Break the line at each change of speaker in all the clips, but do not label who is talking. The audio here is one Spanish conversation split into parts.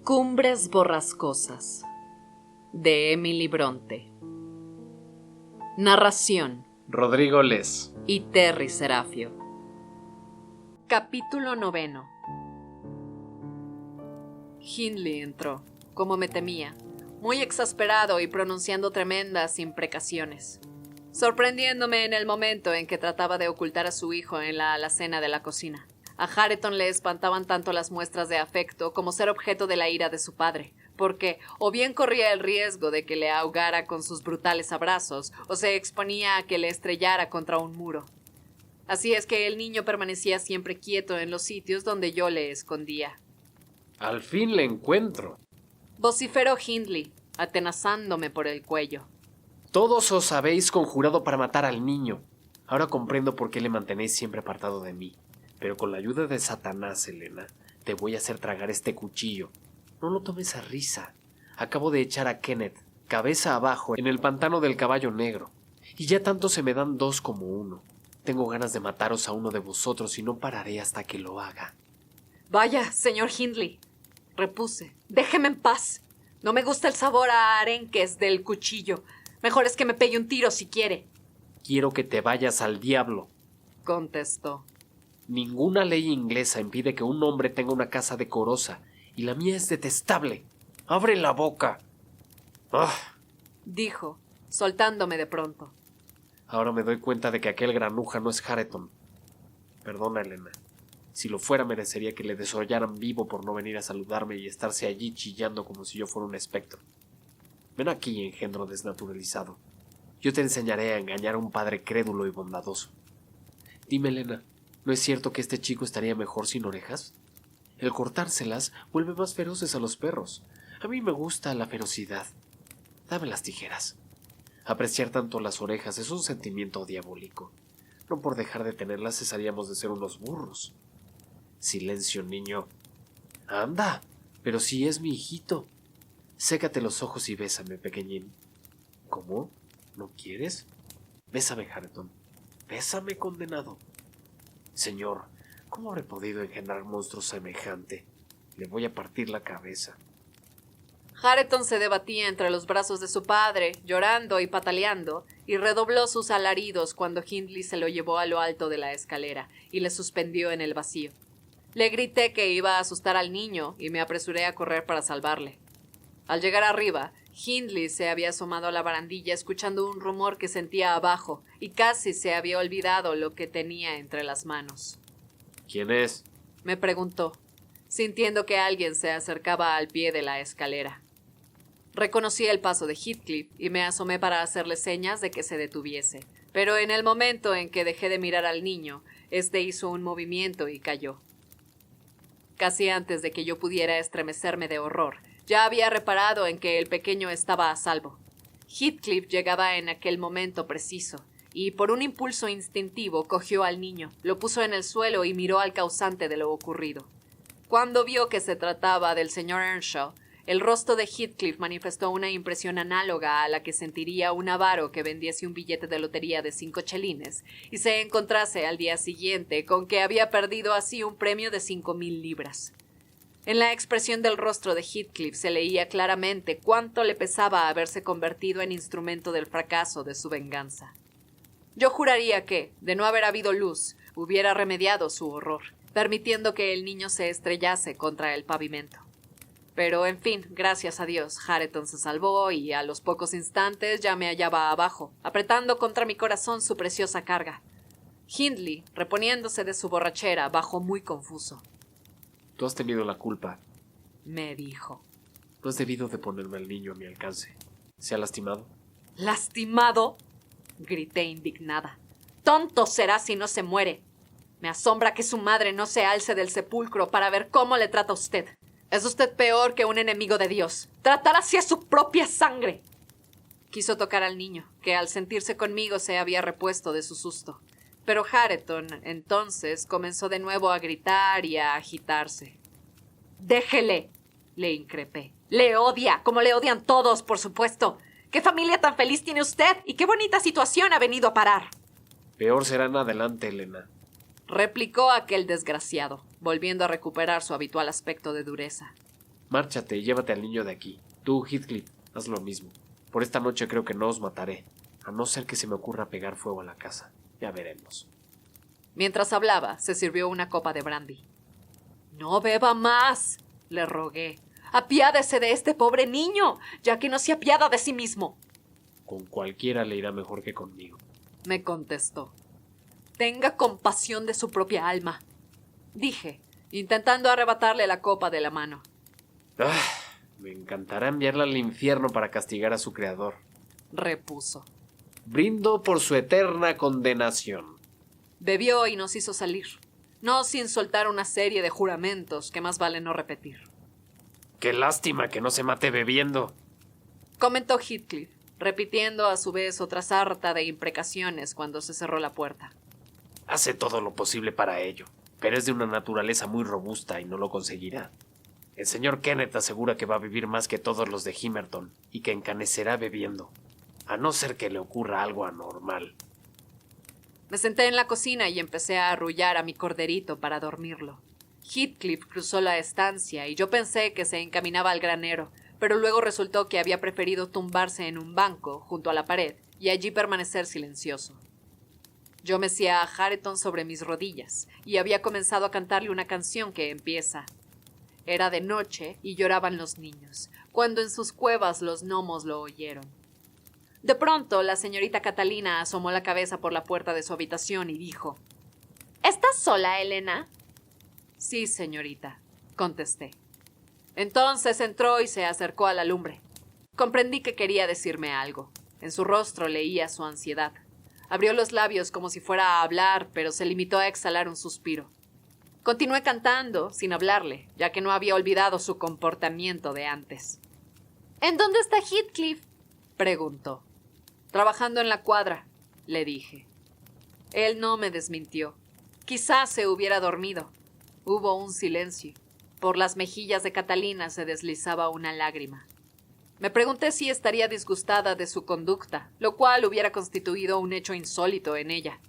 Cumbres borrascosas, de Emily Bronte. Narración:
Rodrigo Les
y Terry Serafio. Capítulo 9. Hindley entró, como me temía, muy exasperado y pronunciando tremendas imprecaciones, sorprendiéndome en el momento en que trataba de ocultar a su hijo en la alacena de la cocina. A Hareton le espantaban tanto las muestras de afecto como ser objeto de la ira de su padre, porque o bien corría el riesgo de que le ahogara con sus brutales abrazos, o se exponía a que le estrellara contra un muro. Así es que el niño permanecía siempre quieto en los sitios donde yo le escondía.
Al fin le encuentro,
vociferó Hindley, atenazándome por el cuello.
Todos os habéis conjurado para matar al niño. Ahora comprendo por qué le mantenéis siempre apartado de mí. Pero con la ayuda de Satanás, Elena, te voy a hacer tragar este cuchillo. No lo tomes a risa. Acabo de echar a Kenneth, cabeza abajo, en el pantano del Caballo Negro. Y ya tanto se me dan dos como uno. Tengo ganas de mataros a uno de vosotros y no pararé hasta que lo haga.
Vaya, señor Hindley, repuse. Déjeme en paz. No me gusta el sabor a arenques del cuchillo. Mejor es que me pegue un tiro si quiere.
Quiero que te vayas al diablo,
contestó.
Ninguna ley inglesa impide que un hombre tenga una casa decorosa, y la mía es detestable. ¡Abre la boca! ¡Ah!
Dijo, soltándome de pronto.
Ahora me doy cuenta de que aquel granuja no es Hareton. Perdona, Elena. Si lo fuera, merecería que le desollaran vivo por no venir a saludarme y estarse allí chillando como si yo fuera un espectro. Ven aquí, engendro desnaturalizado. Yo te enseñaré a engañar a un padre crédulo y bondadoso. Dime, Elena, ¿no es cierto que este chico estaría mejor sin orejas? El cortárselas vuelve más feroces a los perros. A mí me gusta la ferocidad. Dame las tijeras. Apreciar tanto las orejas es un sentimiento diabólico. No por dejar de tenerlas cesaríamos de ser unos burros. Silencio, niño. Anda, pero si es mi hijito. Sécate los ojos y bésame, pequeñín. ¿Cómo? ¿No quieres? Bésame, Hareton. Bésame, condenado. Señor, ¿cómo habré podido engendrar monstruo semejante? Le voy a partir la cabeza.
Hareton se debatía entre los brazos de su padre, llorando y pataleando, y redobló sus alaridos cuando Hindley se lo llevó a lo alto de la escalera y le suspendió en el vacío. Le grité que iba a asustar al niño y me apresuré a correr para salvarle. Al llegar arriba, Hindley se había asomado a la barandilla escuchando un rumor que sentía abajo y casi se había olvidado lo que tenía entre las manos.
¿Quién es?
Me preguntó, sintiendo que alguien se acercaba al pie de la escalera. Reconocí el paso de Heathcliff y me asomé para hacerle señas de que se detuviese, pero en el momento en que dejé de mirar al niño, éste hizo un movimiento y cayó. Casi antes de que yo pudiera estremecerme de horror, ya había reparado en que el pequeño estaba a salvo. Heathcliff llegaba en aquel momento preciso, y por un impulso instintivo cogió al niño, lo puso en el suelo y miró al causante de lo ocurrido. Cuando vio que se trataba del señor Earnshaw, el rostro de Heathcliff manifestó una impresión análoga a la que sentiría un avaro que vendiese un billete de lotería de 5 chelines y se encontrase al día siguiente con que había perdido así un premio de 5,000 libras. En la expresión del rostro de Heathcliff se leía claramente cuánto le pesaba haberse convertido en instrumento del fracaso de su venganza. Yo juraría que, de no haber habido luz, hubiera remediado su horror, permitiendo que el niño se estrellase contra el pavimento. Pero, en fin, gracias a Dios, Hareton se salvó y a los pocos instantes ya me hallaba abajo, apretando contra mi corazón su preciosa carga. Hindley, reponiéndose de su borrachera, bajó muy confuso.
Tú has tenido la culpa,
me dijo.
No has debido de ponerme al niño a mi alcance. ¿Se ha lastimado?
¿Lastimado? Grité indignada. Tonto será si no se muere. Me asombra que su madre no se alce del sepulcro para ver cómo le trata usted. Es usted peor que un enemigo de Dios. Tratar así a su propia sangre. Quiso tocar al niño, que al sentirse conmigo se había repuesto de su susto. Pero Hareton, entonces, comenzó de nuevo a gritar y a agitarse. «Déjele», le increpé. «Le odia, como le odian todos, por supuesto. ¿Qué familia tan feliz tiene usted y qué bonita situación ha venido a parar?»
Peor será en adelante, Elena.
replicó aquel desgraciado, volviendo a recuperar su habitual aspecto de dureza.
Márchate y llévate al niño de aquí. Tú, Heathcliff, haz lo mismo. Por esta noche creo que no os mataré, a no ser que se me ocurra pegar fuego a la casa. Ya veremos.
Mientras hablaba, se sirvió una copa de brandy. «No beba más», le rogué. «Apiádese de este pobre niño, ya que no se apiada de sí mismo».
Con cualquiera le irá mejor que conmigo,
me contestó. «Tenga compasión de su propia alma», dije, intentando arrebatarle la copa de la mano.
Me encantará enviarla al infierno para castigar a su creador,
repuso.
Brindo por su eterna condenación.
Bebió y nos hizo salir, no sin soltar una serie de juramentos que más vale no repetir.
Qué lástima que no se mate bebiendo,
comentó Heathcliff, repitiendo a su vez otra sarta de imprecaciones cuando se cerró la puerta.
Hace todo lo posible para ello, pero es de una naturaleza muy robusta y no lo conseguirá. El señor Kenneth asegura que va a vivir más que todos los de Himerton y que encanecerá bebiendo, a no ser que le ocurra algo anormal.
Me senté en la cocina y empecé a arrullar a mi corderito para dormirlo. Heathcliff cruzó la estancia y yo pensé que se encaminaba al granero, pero luego resultó que había preferido tumbarse en un banco junto a la pared y allí permanecer silencioso. Yo mecía a Hareton sobre mis rodillas y había comenzado a cantarle una canción que empieza: Era de noche y lloraban los niños, cuando en sus cuevas los gnomos lo oyeron. De pronto, la señorita Catalina asomó la cabeza por la puerta de su habitación y dijo: ¿Estás sola, Elena? Sí, señorita, contesté. Entonces entró y se acercó a la lumbre. Comprendí que quería decirme algo. En su rostro leía su ansiedad. Abrió los labios como si fuera a hablar, pero se limitó a exhalar un suspiro. Continué cantando, sin hablarle, ya que no había olvidado su comportamiento de antes. ¿En dónde está Heathcliff?, preguntó. Trabajando en la cuadra, le dije. Él no me desmintió. Quizás se hubiera dormido. Hubo un silencio. Por las mejillas de Catalina se deslizaba una lágrima. Me pregunté si estaría disgustada de su conducta, lo cual hubiera constituido un hecho insólito en ella.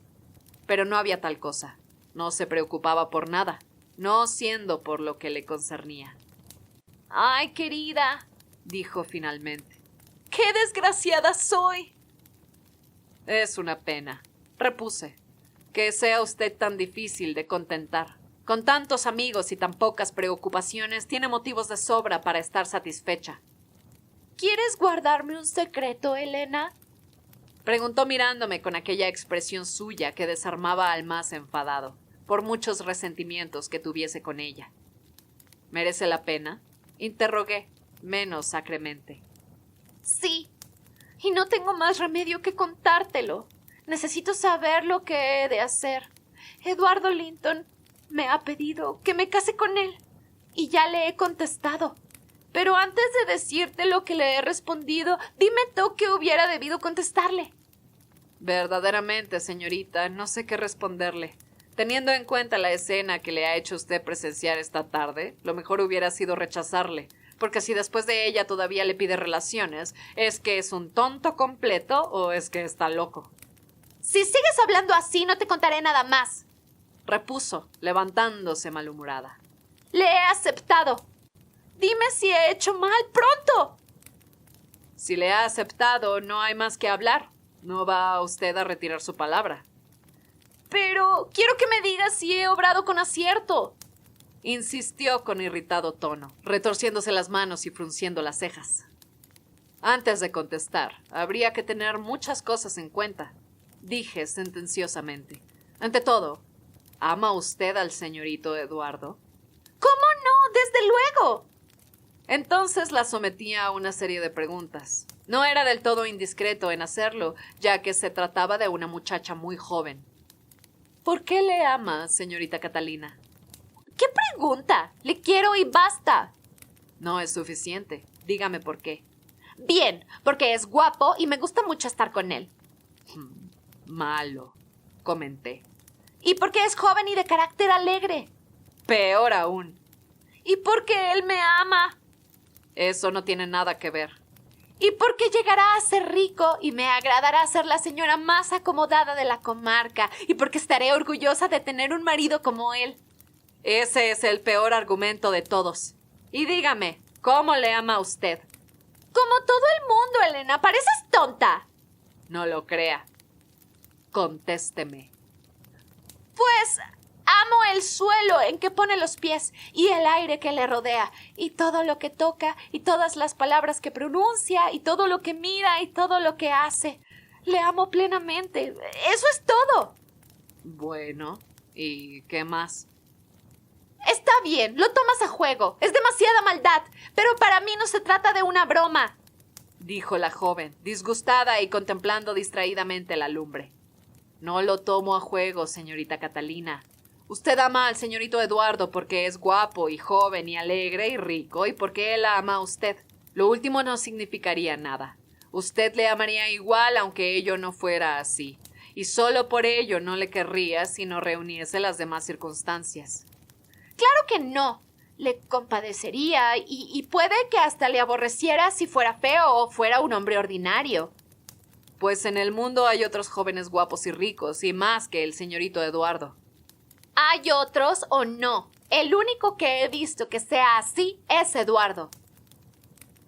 Pero no había tal cosa. No se preocupaba por nada, no siendo por lo que le concernía. «Ay, querida», dijo finalmente, «qué desgraciada soy». «Es una pena», repuse, «que sea usted tan difícil de contentar. Con tantos amigos y tan pocas preocupaciones, tiene motivos de sobra para estar satisfecha». «¿Quieres guardarme un secreto, Elena?», preguntó mirándome con aquella expresión suya que desarmaba al más enfadado, por muchos resentimientos que tuviese con ella. «¿Merece la pena?», interrogué, menos acremente. «Sí, y no tengo más remedio que contártelo. Necesito saber lo que he de hacer. Eduardo Linton me ha pedido que me case con él, y ya le he contestado. Pero antes de decirte lo que le he respondido, dime tú qué hubiera debido contestarle». «Verdaderamente, señorita, no sé qué responderle. Teniendo en cuenta la escena que le ha hecho usted presenciar esta tarde, lo mejor hubiera sido rechazarle, porque si después de ella todavía le pide relaciones, ¿es que es un tonto completo o es que está loco?» «Si sigues hablando así, no te contaré nada más», repuso, levantándose malhumorada. «Le he aceptado. Dime si he hecho mal, pronto». «Si le ha aceptado, no hay más que hablar. No va usted a retirar su palabra». «Pero quiero que me digas si he obrado con acierto», insistió con irritado tono, retorciéndose las manos y frunciendo las cejas. Antes de contestar, habría que tener muchas cosas en cuenta, dije sentenciosamente. Ante todo, ¿ama usted al señorito Eduardo? «¿Cómo no? Desde luego». Entonces la sometía a una serie de preguntas. No era del todo indiscreto en hacerlo, ya que se trataba de una muchacha muy joven. «¿Por qué le ama, señorita Catalina?» «¿Qué pregunta? Le quiero y basta». «No es suficiente. Dígame por qué». «Bien, porque es guapo y me gusta mucho estar con él». «Malo», comenté. «Y porque es joven y de carácter alegre». «Peor aún». «Y porque él me ama». «Eso no tiene nada que ver». «Y porque llegará a ser rico y me agradará ser la señora más acomodada de la comarca y porque estaré orgullosa de tener un marido como él». «Ese es el peor argumento de todos. Y dígame, ¿Cómo le ama a usted?
Como todo el mundo, Elena. Pareces tonta.
No lo crea. Contésteme.
Pues amo el suelo en que pone los pies y el aire que le rodea y todo lo que toca y todas las palabras que pronuncia y todo lo que mira y todo lo que hace. Le amo plenamente. Eso es todo.
Bueno, ¿y qué más?
Está bien, lo tomas a juego. Es demasiada maldad, pero para mí no se trata de una broma,
dijo la joven, disgustada y contemplando distraídamente la lumbre. No lo tomo a juego, señorita Catalina. Usted ama al señorito Eduardo porque es guapo y joven y alegre y rico y porque él la ama a usted. Lo último no significaría nada. Usted le amaría igual aunque ello no fuera así. Y solo por ello no le querría si no reuniese las demás circunstancias.
Claro que no. Le compadecería y puede que hasta le aborreciera si fuera feo o fuera un hombre ordinario.
Pues en el mundo hay otros jóvenes guapos y ricos, y más que el señorito Eduardo.
¿Hay otros o no? El único que he visto que sea así es Eduardo.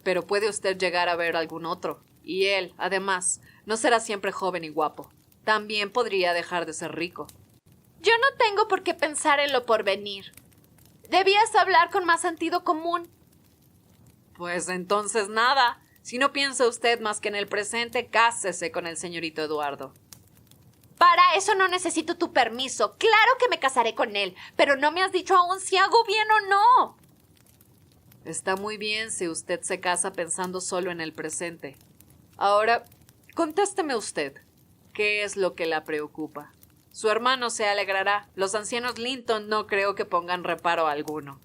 Pero puede usted llegar a ver algún otro. Y él, además, no será siempre joven y guapo. También podría dejar de ser rico.
Yo no tengo por qué pensar en lo porvenir. Debías hablar con más sentido común.
Pues entonces nada. Si no piensa usted más que en el presente, cásese con el señorito Eduardo.
Para eso no necesito tu permiso. Claro que me casaré con él, pero no me has dicho aún si hago bien o no.
Está muy bien si usted se casa pensando solo en el presente. Ahora, contésteme usted. ¿Qué es lo que la preocupa? Su hermano se alegrará. Los ancianos Linton no creo que pongan reparo alguno.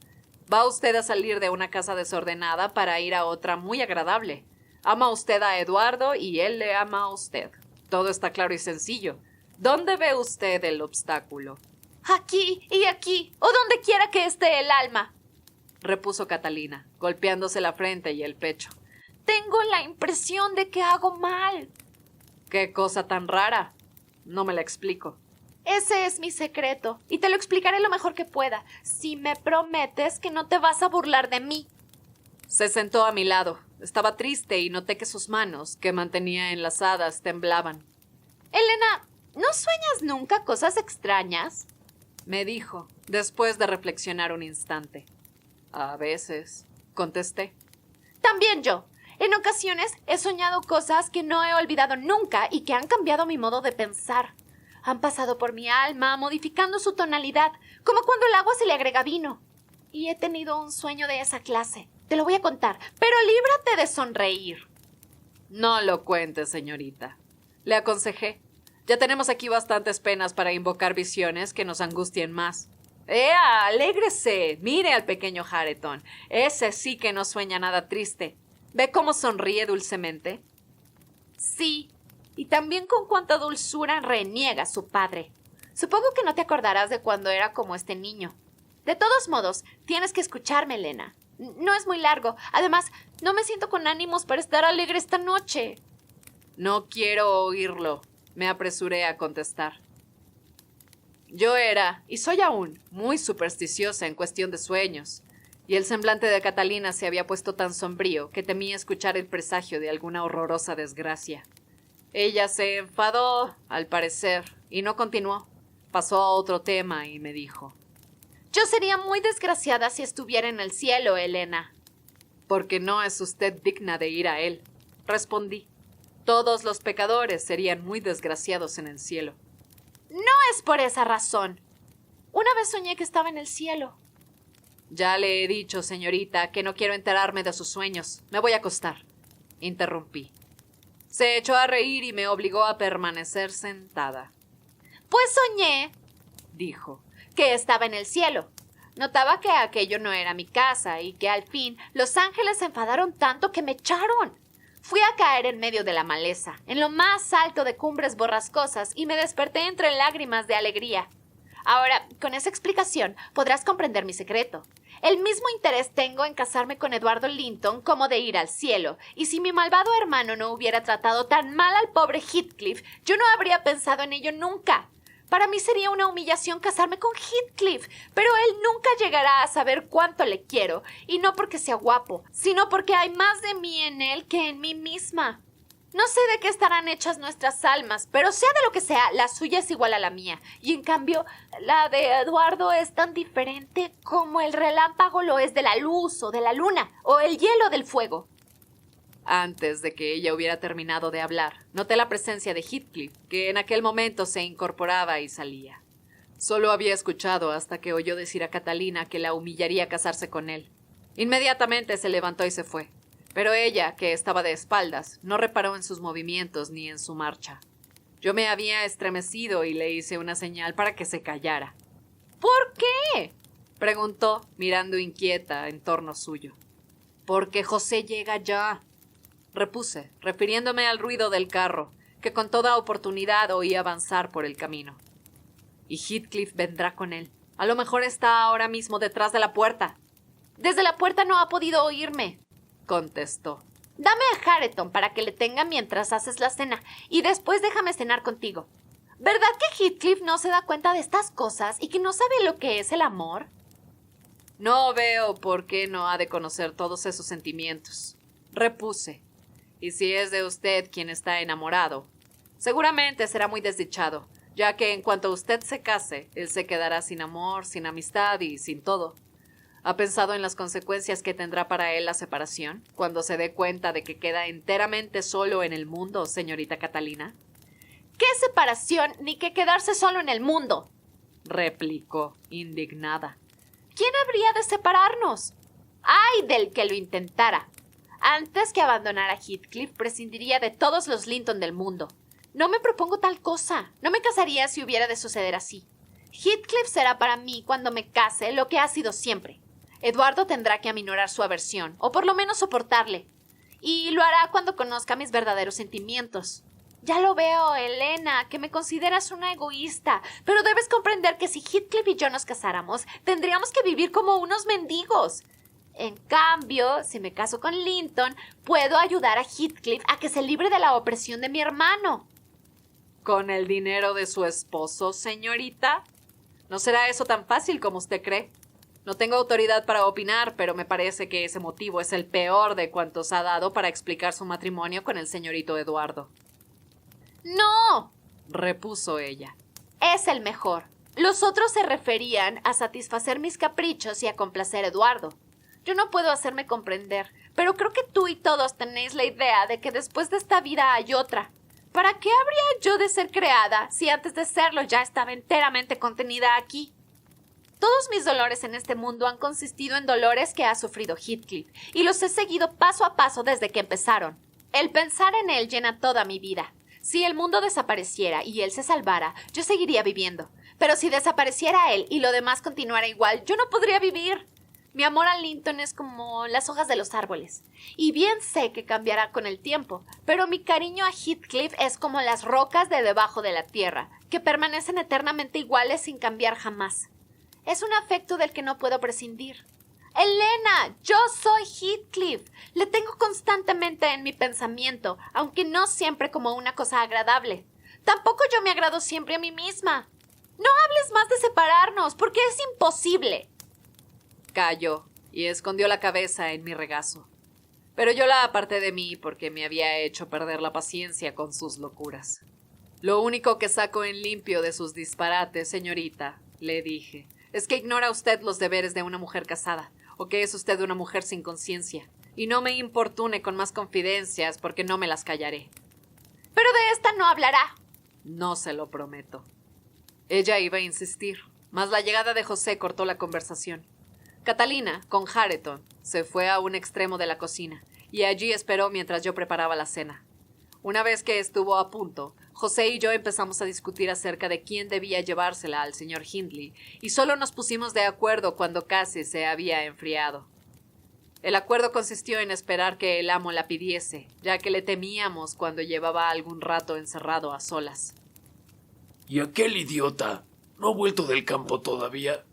Va usted a salir de una casa desordenada para ir a otra muy agradable. Ama usted a Eduardo y él le ama a usted. Todo está claro y sencillo. ¿Dónde ve usted el obstáculo?
Aquí y aquí, o donde quiera que esté el alma,
repuso Catalina, golpeándose la frente y el pecho.
Tengo la impresión de que hago mal.
¿Qué cosa tan rara? No me la explico.
Ese es mi secreto, y te lo explicaré lo mejor que pueda, si me prometes que no te vas a burlar de mí.
Se sentó a mi lado. Estaba triste y noté que sus manos, que mantenía enlazadas, temblaban.
Elena, ¿no sueñas nunca cosas extrañas?
Me dijo, después de reflexionar un instante. A veces, contesté.
También yo. En ocasiones he soñado cosas que no he olvidado nunca y que han cambiado mi modo de pensar. Han pasado por mi alma, modificando su tonalidad, como cuando el agua se le agrega vino. Y he tenido un sueño de esa clase. Te lo voy a contar, pero líbrate de sonreír.
No lo cuente, señorita. Le aconsejé. Ya tenemos aquí bastantes penas para invocar visiones que nos angustien más. ¡Ea! ¡Alégrese! Mire al pequeño Hareton. Ese sí que no sueña nada triste. ¿Ve cómo sonríe dulcemente?
Sí, y también con cuánta dulzura reniega su padre. Supongo que no te acordarás de cuando era como este niño. De todos modos, tienes que escucharme, Elena. No es muy largo. Además, no me siento con ánimos para estar alegre esta noche.
No quiero oírlo, me apresuré a contestar. Yo era, y soy aún, muy supersticiosa en cuestión de sueños, y el semblante de Catalina se había puesto tan sombrío que temía escuchar el presagio de alguna horrorosa desgracia. Ella se enfadó, al parecer, y no continuó. Pasó a otro tema y me dijo:
Yo sería muy desgraciada si estuviera en el cielo, Elena.
Porque no es usted digna de ir a él, respondí. Todos los pecadores serían muy desgraciados en el cielo.
No es por esa razón. Una vez soñé que estaba en el cielo.
Ya le he dicho, señorita, que no quiero enterarme de sus sueños. Me voy a acostar. Interrumpí. Se echó a reír y me obligó a permanecer sentada.
Pues soñé, dijo, que estaba en el cielo. Notaba que aquello no era mi casa y que al fin los ángeles se enfadaron tanto que me echaron. Fui a caer en medio de la maleza, en lo más alto de cumbres borrascosas, y me desperté entre lágrimas de alegría. Ahora, con esa explicación, podrás comprender mi secreto. El mismo interés tengo en casarme con Eduardo Linton como de ir al cielo, y si mi malvado hermano no hubiera tratado tan mal al pobre Heathcliff, yo no habría pensado en ello nunca. Para mí sería una humillación casarme con Heathcliff, pero él nunca llegará a saber cuánto le quiero, y no porque sea guapo, sino porque hay más de mí en él que en mí misma. No sé de qué estarán hechas nuestras almas, pero sea de lo que sea, la suya es igual a la mía, y en cambio, la de Eduardo es tan diferente como el relámpago lo es de la luz o de la luna, o el hielo del fuego.
Antes de que ella hubiera terminado de hablar, noté la presencia de Heathcliff, que en aquel momento se incorporaba y salía. Solo había escuchado hasta que oyó decir a Catalina que la humillaría casarse con él. Inmediatamente se levantó y se fue, pero ella, que estaba de espaldas, no reparó en sus movimientos ni en su marcha. Yo me había estremecido y le hice una señal para que se callara.
¿Por qué?,
preguntó, mirando inquieta en torno suyo. Porque José llega ya, repuse, refiriéndome al ruido del carro, que con toda oportunidad oí avanzar por el camino. Y Heathcliff vendrá con él. A lo mejor está ahora mismo detrás de la puerta.
Desde la puerta no ha podido oírme,
contestó.
Dame a Hareton para que le tenga mientras haces la cena, y después déjame cenar contigo. ¿Verdad que Heathcliff no se da cuenta de estas cosas y que no sabe lo que es el amor?
No veo por qué no ha de conocer todos esos sentimientos, repuse. Y si es de usted quien está enamorado, seguramente será muy desdichado, ya que en cuanto usted se case, él se quedará sin amor, sin amistad y sin todo. ¿Ha pensado en las consecuencias que tendrá para él la separación, cuando se dé cuenta de que queda enteramente solo en el mundo, señorita Catalina?
¿Qué separación ni que quedarse solo en el mundo?,
replicó, indignada.
¿Quién habría de separarnos? ¡Ay del que lo intentara! Antes que abandonar a Heathcliff, prescindiría de todos los Linton del mundo. No me propongo tal cosa. No me casaría si hubiera de suceder así. Heathcliff será para mí, cuando me case, lo que ha sido siempre. Eduardo tendrá que aminorar su aversión, o por lo menos soportarle. Y lo hará cuando conozca mis verdaderos sentimientos. Ya lo veo, Elena, que me consideras una egoísta, pero debes comprender que si Heathcliff y yo nos casáramos, tendríamos que vivir como unos mendigos. En cambio, si me caso con Linton, puedo ayudar a Heathcliff a que se libre de la opresión de mi hermano.
¿Con el dinero de su esposo, señorita? No será eso tan fácil como usted cree. No tengo autoridad para opinar, pero me parece que ese motivo es el peor de cuantos ha dado para explicar su matrimonio con el señorito Eduardo.
¡No!,
repuso ella.
Es el mejor. Los otros se referían a satisfacer mis caprichos y a complacer a Eduardo. Yo no puedo hacerme comprender, pero creo que tú y todos tenéis la idea de que después de esta vida hay otra. ¿Para qué habría yo de ser creada si antes de serlo ya estaba enteramente contenida aquí? Todos mis dolores en este mundo han consistido en dolores que ha sufrido Heathcliff, y los he seguido paso a paso desde que empezaron. El pensar en él llena toda mi vida. Si el mundo desapareciera y él se salvara, yo seguiría viviendo. Pero si desapareciera él y lo demás continuara igual, yo no podría vivir. Mi amor a Linton es como las hojas de los árboles, y bien sé que cambiará con el tiempo, pero mi cariño a Heathcliff es como las rocas de debajo de la tierra, que permanecen eternamente iguales sin cambiar jamás. Es un afecto del que no puedo prescindir. Elena, yo soy Heathcliff. Le tengo constantemente en mi pensamiento, aunque no siempre como una cosa agradable. Tampoco yo me agrado siempre a mí misma. No hables más de separarnos, porque es imposible.
Calló y escondió la cabeza en mi regazo. Pero yo la aparté de mí porque me había hecho perder la paciencia con sus locuras. Lo único que saco en limpio de sus disparates, señorita, le dije, es que ignora usted los deberes de una mujer casada, o que es usted una mujer sin conciencia, y no me importune con más confidencias porque no me las callaré.
Pero de esta no hablará.
No se lo prometo. Ella iba a insistir, mas la llegada de José cortó la conversación. Catalina, con Hareton, se fue a un extremo de la cocina, y allí esperó mientras yo preparaba la cena. Una vez que estuvo a punto, José y yo empezamos a discutir acerca de quién debía llevársela al señor Hindley, y solo nos pusimos de acuerdo cuando casi se había enfriado. El acuerdo consistió en esperar que el amo la pidiese, ya que le temíamos cuando llevaba algún rato encerrado a solas.
¿Y aquel idiota no ha vuelto del campo todavía?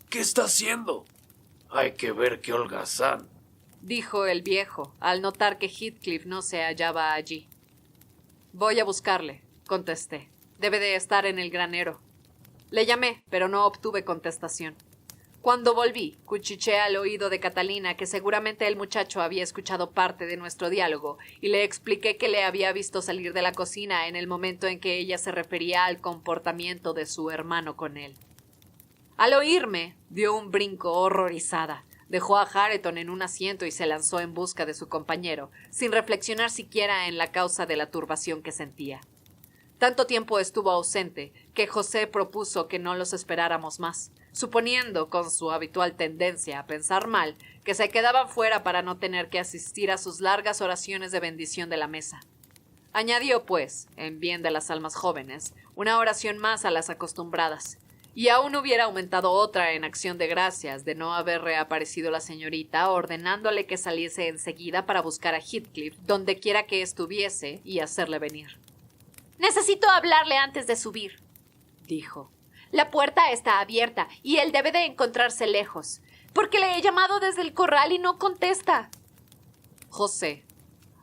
¿Qué está haciendo? Hay que ver qué holgazán,
dijo el viejo, al notar que Heathcliff no se hallaba allí. Voy a buscarle, contesté. Debe de estar en el granero. Le llamé, pero no obtuve contestación. Cuando volví, cuchicheé al oído de Catalina que seguramente el muchacho había escuchado parte de nuestro diálogo y le expliqué que le había visto salir de la cocina en el momento en que ella se refería al comportamiento de su hermano con él. Al oírme, dio un brinco horrorizada. Dejó a Hareton en un asiento y se lanzó en busca de su compañero, sin reflexionar siquiera en la causa de la turbación que sentía. Tanto tiempo estuvo ausente que José propuso que no los esperáramos más, suponiendo, con su habitual tendencia a pensar mal, que se quedaban fuera para no tener que asistir a sus largas oraciones de bendición de la mesa. Añadió, pues, en bien de las almas jóvenes, una oración más a las acostumbradas, y aún hubiera aumentado otra en acción de gracias de no haber reaparecido la señorita, ordenándole que saliese enseguida para buscar a Heathcliff donde quiera que estuviese y hacerle venir.
«Necesito hablarle antes de subir», dijo. «La puerta está abierta y él debe de encontrarse lejos, porque le he llamado desde el corral y no contesta».
José,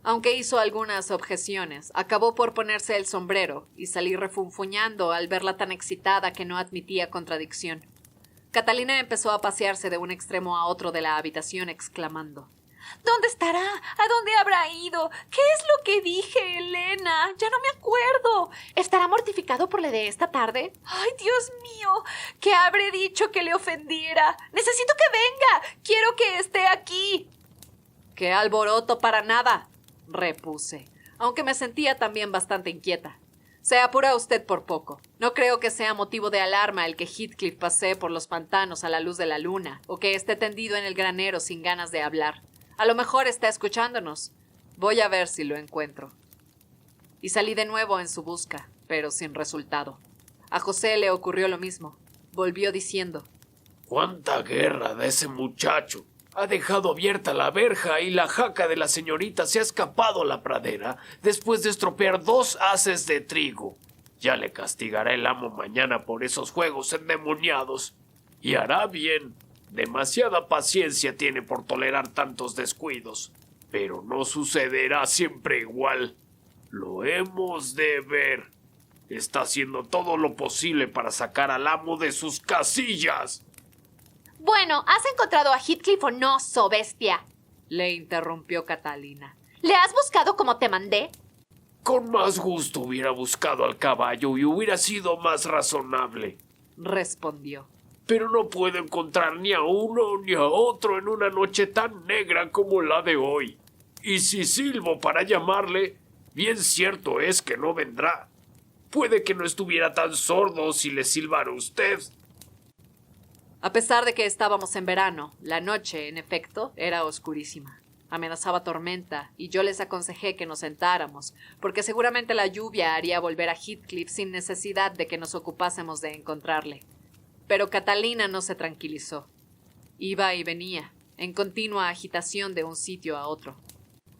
aunque hizo algunas objeciones, acabó por ponerse el sombrero y salir refunfuñando al verla tan excitada que no admitía contradicción. Catalina empezó a pasearse de un extremo a otro de la habitación, exclamando:
«¿Dónde estará? ¿A dónde habrá ido? ¿Qué es lo que dije, Elena? Ya no me acuerdo. ¿Estará mortificado por lo de esta tarde? ¡Ay, Dios mío! ¿Qué habré dicho que le ofendiera? Necesito que venga. Quiero que esté aquí».
«¡Qué alboroto para nada!», repuse, aunque me sentía también bastante inquieta. «Se apura usted por poco. No creo que sea motivo de alarma el que Heathcliff pasee por los pantanos a la luz de la luna, o que esté tendido en el granero sin ganas de hablar. A lo mejor está escuchándonos. Voy a ver si lo encuentro». Y salí de nuevo en su busca, pero sin resultado. A José le ocurrió lo mismo. Volvió diciendo:
«¿Cuánta guerra da ese muchacho? Ha dejado abierta la verja y la jaca de la señorita se ha escapado a la pradera después de estropear 2 haces de trigo. Ya le castigará el amo mañana por esos juegos endemoniados. Y hará bien. Demasiada paciencia tiene por tolerar tantos descuidos. Pero no sucederá siempre igual. Lo hemos de ver. Está haciendo todo lo posible para sacar al amo de sus casillas».
«Bueno, ¿has encontrado a Heathcliff o no, so bestia?»,
le interrumpió Catalina.
«¿Le has buscado como te mandé?».
«Con más gusto hubiera buscado al caballo y hubiera sido más razonable»,
respondió.
«pero no puedo encontrar ni a uno ni a otro en una noche tan negra como la de hoy. Y si silbo para llamarle, bien cierto es que no vendrá. Puede que no estuviera tan sordo si le silbara usted».
A pesar de que estábamos en verano, la noche, en efecto, era oscurísima. Amenazaba tormenta, y yo les aconsejé que nos sentáramos, porque seguramente la lluvia haría volver a Heathcliff sin necesidad de que nos ocupásemos de encontrarle. Pero Catalina no se tranquilizó. Iba y venía, en continua agitación de un sitio a otro.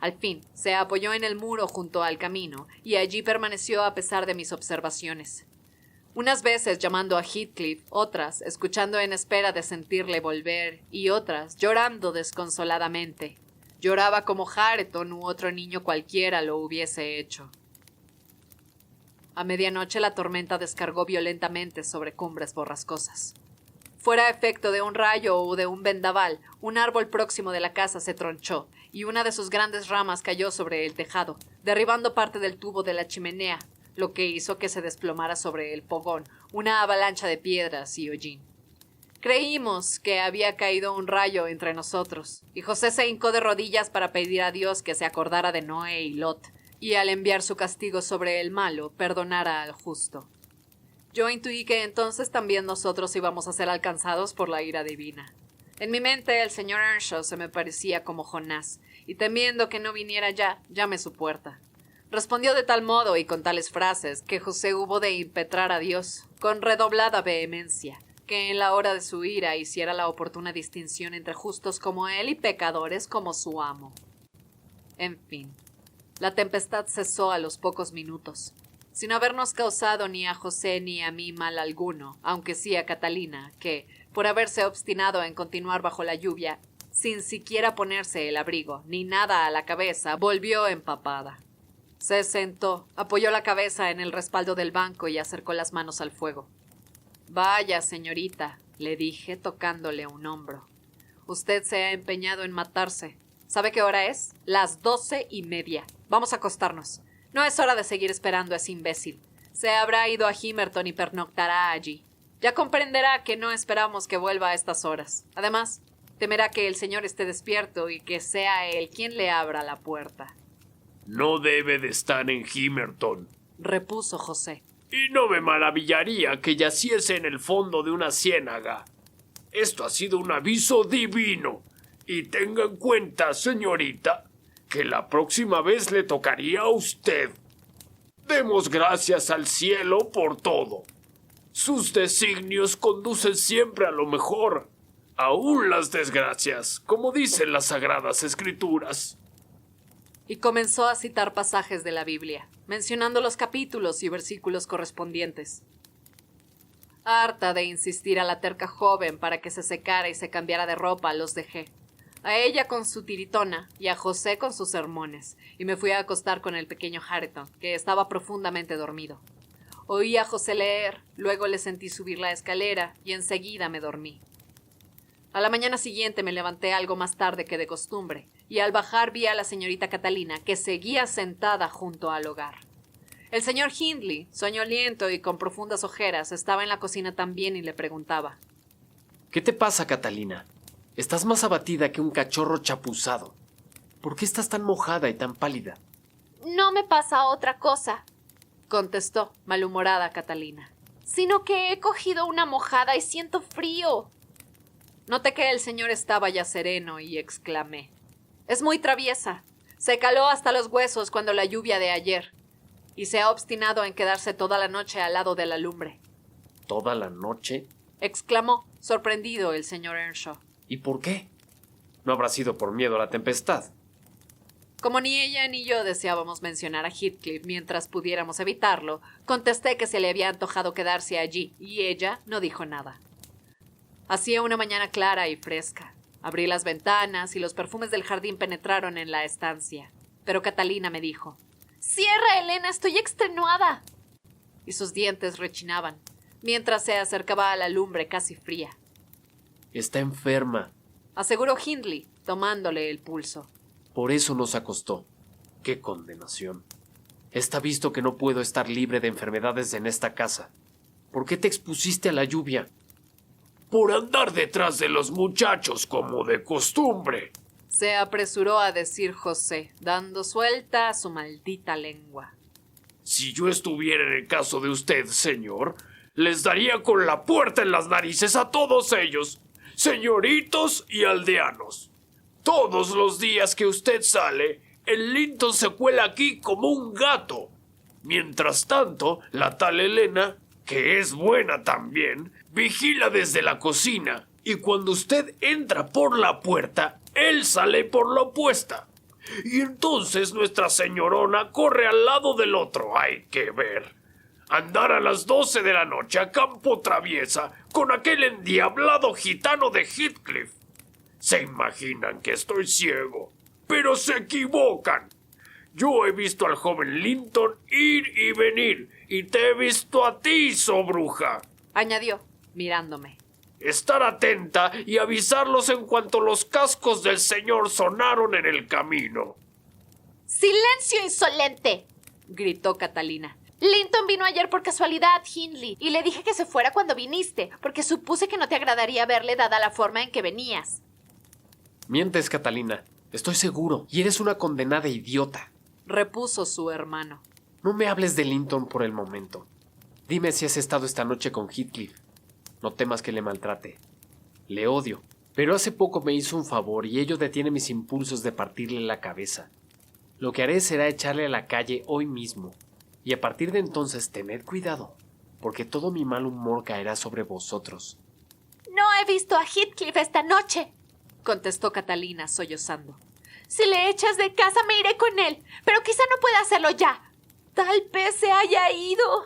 Al fin, se apoyó en el muro junto al camino, y allí permaneció a pesar de mis observaciones. Unas veces llamando a Heathcliff, otras escuchando en espera de sentirle volver, y otras llorando desconsoladamente. Lloraba como Hareton u otro niño cualquiera lo hubiese hecho. A medianoche la tormenta descargó violentamente sobre cumbres borrascosas. Fuera efecto de un rayo o de un vendaval, un árbol próximo de la casa se tronchó, y una de sus grandes ramas cayó sobre el tejado, derribando parte del tubo de la chimenea, lo que hizo que se desplomara sobre el fogón una avalancha de piedras y hollín. Creímos que había caído un rayo entre nosotros, y José se hincó de rodillas para pedir a Dios que se acordara de Noé y Lot, y al enviar su castigo sobre el malo, perdonara al justo. Yo intuí que entonces también nosotros íbamos a ser alcanzados por la ira divina. En mi mente el señor Earnshaw se me parecía como Jonás, y temiendo que no viniera ya, llamé su puerta. Respondió de tal modo y con tales frases que José hubo de impetrar a Dios, con redoblada vehemencia, que en la hora de su ira hiciera la oportuna distinción entre justos como él y pecadores como su amo. En fin, la tempestad cesó a los pocos minutos, sin habernos causado ni a José ni a mí mal alguno, aunque sí a Catalina, que, por haberse obstinado en continuar bajo la lluvia, sin siquiera ponerse el abrigo, ni nada a la cabeza, volvió empapada. Se sentó, apoyó la cabeza en el respaldo del banco y acercó las manos al fuego. Vaya, señorita, le dije tocándole un hombro. Usted se ha empeñado en matarse. ¿Sabe qué hora es? Las 12:30. Vamos a acostarnos. No es hora de seguir esperando a ese imbécil. Se habrá ido a Himerton y pernoctará allí. Ya comprenderá que no esperamos que vuelva a estas horas. Además, temerá que el señor esté despierto y que sea él quien le abra la puerta.
No debe de estar en Himerton,
repuso José.
y no me maravillaría que yaciese en el fondo de una ciénaga. Esto ha sido un aviso divino, y tenga en cuenta, señorita, que la próxima vez le tocaría a usted. Demos gracias al cielo por todo. Sus designios conducen siempre a lo mejor, aún las desgracias, como dicen las sagradas escrituras.
Y comenzó a citar pasajes de la Biblia, mencionando los capítulos y versículos correspondientes. Harta de insistir a la terca joven para que se secara y se cambiara de ropa, los dejé. A ella con su tiritona y a José con sus sermones, y me fui a acostar con el pequeño Hareton, que estaba profundamente dormido. Oí a José leer, luego le sentí subir la escalera y enseguida me dormí. A la mañana siguiente me levanté algo más tarde que de costumbre, y al bajar vi a la señorita Catalina, que seguía sentada junto al hogar. El señor Hindley, soñoliento y con profundas ojeras, estaba en la cocina también y le preguntaba.
¿Qué te pasa, Catalina? Estás más abatida que un cachorro chapuzado. ¿Por qué estás tan mojada y tan pálida?
No me pasa otra cosa,
contestó, malhumorada Catalina.
sino que he cogido una mojada y siento frío.
Noté que el señor estaba ya sereno y exclamé. Es muy traviesa. Se caló hasta los huesos cuando la lluvia de ayer. Y se ha obstinado en quedarse toda la noche al lado de la lumbre.
¿Toda la noche?
Exclamó, sorprendido el señor Earnshaw.
¿Y por qué? No habrá sido por miedo a la tempestad.
Como ni ella ni yo deseábamos mencionar a Heathcliff mientras pudiéramos evitarlo, contesté que se le había antojado quedarse allí, y ella no dijo nada. Hacía una mañana clara y fresca. Abrí las ventanas y los perfumes del jardín penetraron en la estancia. Pero Catalina me dijo,
«Cierra, Elena, estoy extenuada».
Y sus dientes rechinaban, mientras se acercaba a la lumbre casi fría.
Está enferma,
aseguró Hindley, tomándole el pulso.
Por eso nos acostó. ¡Qué condenación! Está visto que no puedo estar libre de enfermedades en esta casa. ¿Por qué te expusiste a la lluvia?
Por andar detrás de los muchachos como de costumbre.
Se apresuró a decir José, dando suelta a su maldita lengua.
Si yo estuviera en el caso de usted, señor, les daría con la puerta en las narices a todos ellos, señoritos y aldeanos. Todos los días que usted sale, el Linton se cuela aquí como un gato. Mientras tanto, la tal Elena, que es buena también, vigila desde la cocina, y cuando usted entra por la puerta, él sale por la opuesta. Y entonces nuestra señorona corre al lado del otro. Hay que ver. Andar a las 12 de la noche a campo traviesa con aquel endiablado gitano de Heathcliff. Se imaginan que estoy ciego, pero se equivocan. Yo he visto al joven Linton ir y venir, y te he visto a ti, sobruja,
añadió, mirándome.
Estar atenta y avisarlos en cuanto los cascos del señor sonaron en el camino.
¡Silencio, insolente!,
gritó Catalina.
Linton vino ayer por casualidad, Hindley, y le dije que se fuera cuando viniste, porque supuse que no te agradaría verle dada la forma en que venías.
Mientes, Catalina. Estoy seguro. Y eres una condenada idiota,
repuso su hermano.
No me hables de Linton por el momento. Dime si has estado esta noche con Heathcliff. No temas que le maltrate. Le odio, pero hace poco me hizo un favor y ello detiene mis impulsos de partirle la cabeza. Lo que haré será echarle a la calle hoy mismo. Y a partir de entonces tened cuidado, porque todo mi mal humor caerá sobre vosotros.
No he visto a Heathcliff esta noche,
contestó Catalina, sollozando.
Si le echas de casa me iré con él, pero quizá no pueda hacerlo ya. Tal vez se haya ido.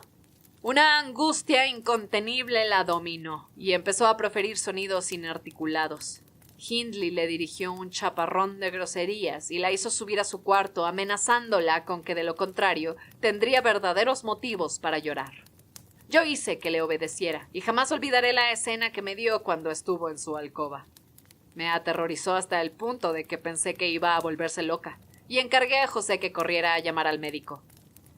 Una angustia incontenible la dominó y empezó a proferir sonidos inarticulados. Hindley le dirigió un chaparrón de groserías y la hizo subir a su cuarto, amenazándola con que de lo contrario tendría verdaderos motivos para llorar. Yo hice que le obedeciera, y jamás olvidaré la escena que me dio cuando estuvo en su alcoba. Me aterrorizó hasta el punto de que pensé que iba a volverse loca, y encargué a José que corriera a llamar al médico.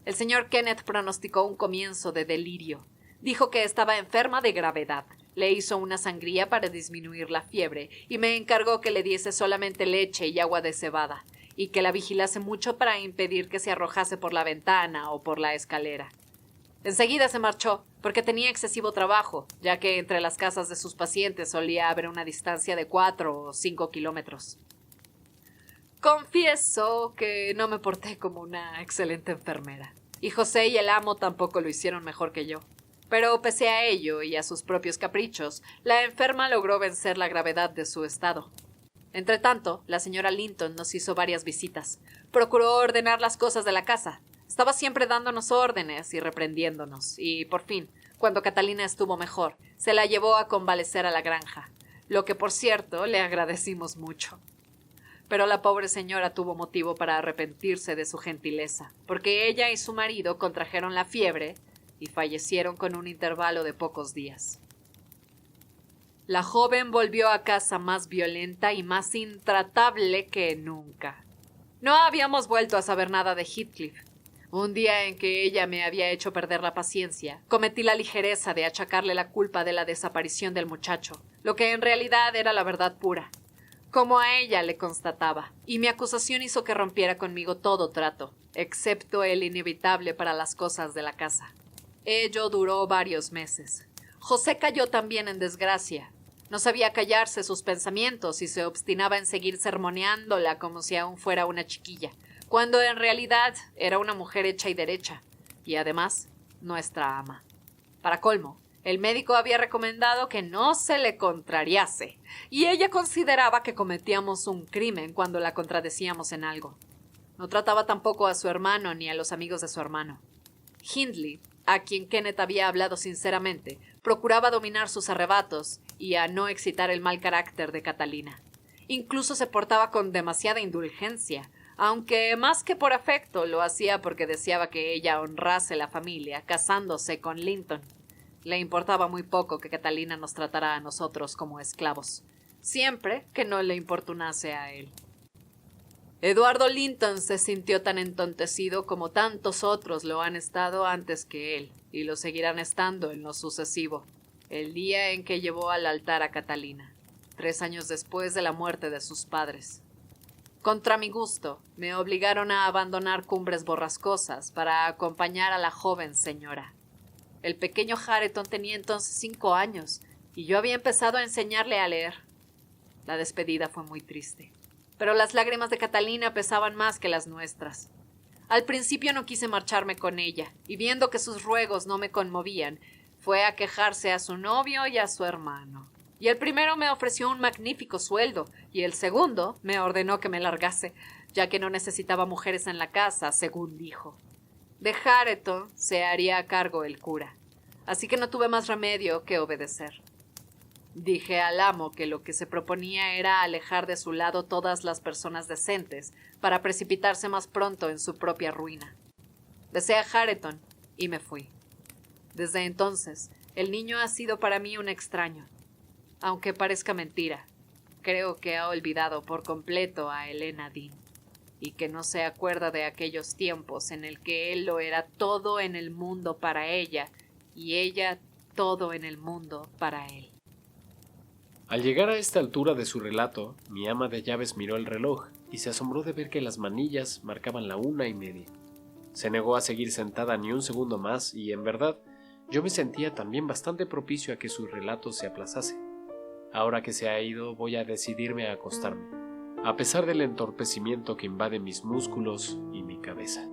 El señor Kenneth pronosticó un comienzo de delirio. Dijo que estaba enferma de gravedad. Le hizo una sangría para disminuir la fiebre y me encargó que le diese solamente leche y agua de cebada, y que la vigilase mucho para impedir que se arrojase por la ventana o por la escalera. Enseguida se marchó, porque tenía excesivo trabajo, ya que entre las casas de sus pacientes solía haber una distancia de 4 o 5 kilómetros. Confieso que no me porté como una excelente enfermera, y José y el amo tampoco lo hicieron mejor que yo. Pero pese a ello y a sus propios caprichos, la enferma logró vencer la gravedad de su estado. Entretanto, la señora Linton nos hizo varias visitas. Procuró ordenar las cosas de la casa. Estaba siempre dándonos órdenes y reprendiéndonos, y por fin, cuando Catalina estuvo mejor, se la llevó a convalecer a la granja, lo que por cierto le agradecimos mucho. Pero la pobre señora tuvo motivo para arrepentirse de su gentileza, porque ella y su marido contrajeron la fiebre y fallecieron con un intervalo de pocos días. La joven volvió a casa más violenta y más intratable que nunca. No habíamos vuelto a saber nada de Heathcliff. Un día en que ella me había hecho perder la paciencia, cometí la ligereza de achacarle la culpa de la desaparición del muchacho, lo que en realidad era la verdad pura, como a ella le constataba, y mi acusación hizo que rompiera conmigo todo trato, excepto el inevitable para las cosas de la casa. Ello duró varios meses. José cayó también en desgracia. No sabía callarse sus pensamientos y se obstinaba en seguir sermoneándola como si aún fuera una chiquilla, cuando en realidad era una mujer hecha y derecha, y además nuestra ama. Para colmo, el médico había recomendado que no se le contrariase, y ella consideraba que cometíamos un crimen cuando la contradecíamos en algo. No trataba tampoco a su hermano ni a los amigos de su hermano. Hindley, a quien Kenneth había hablado sinceramente, procuraba dominar sus arrebatos y a no excitar el mal carácter de Catalina. Incluso se portaba con demasiada indulgencia, aunque más que por afecto lo hacía porque deseaba que ella honrase la familia casándose con Linton. Le importaba muy poco que Catalina nos tratara a nosotros como esclavos, siempre que no le importunase a él. Eduardo Linton se sintió tan entontecido como tantos otros lo han estado antes que él, y lo seguirán estando en lo sucesivo, el día en que llevó al altar a Catalina, 3 años después de la muerte de sus padres. Contra mi gusto, me obligaron a abandonar Cumbres Borrascosas para acompañar a la joven señora. El pequeño Hareton tenía entonces 5 años, y yo había empezado a enseñarle a leer. La despedida fue muy triste, pero las lágrimas de Catalina pesaban más que las nuestras. Al principio no quise marcharme con ella, y viendo que sus ruegos no me conmovían, fue a quejarse a su novio y a su hermano. Y el primero me ofreció un magnífico sueldo, y el segundo me ordenó que me largase, ya que no necesitaba mujeres en la casa, según dijo. De Hareton se haría a cargo el cura, así que no tuve más remedio que obedecer. Dije al amo que lo que se proponía era alejar de su lado todas las personas decentes para precipitarse más pronto en su propia ruina. Besé a Hareton y me fui. Desde entonces, el niño ha sido para mí un extraño. Aunque parezca mentira, creo que ha olvidado por completo a Helena Dean, y que no se acuerda de aquellos tiempos en el que él lo era todo en el mundo para ella, y ella todo en el mundo para él.
Al llegar a esta altura de su relato, mi ama de llaves miró el reloj y se asombró de ver que las manillas marcaban la 1:30. Se negó a seguir sentada ni un segundo más y, en verdad, yo me sentía también bastante propicio a que su relato se aplazase. Ahora que se ha ido, voy a decidirme a acostarme, a pesar del entorpecimiento que invade mis músculos y mi cabeza.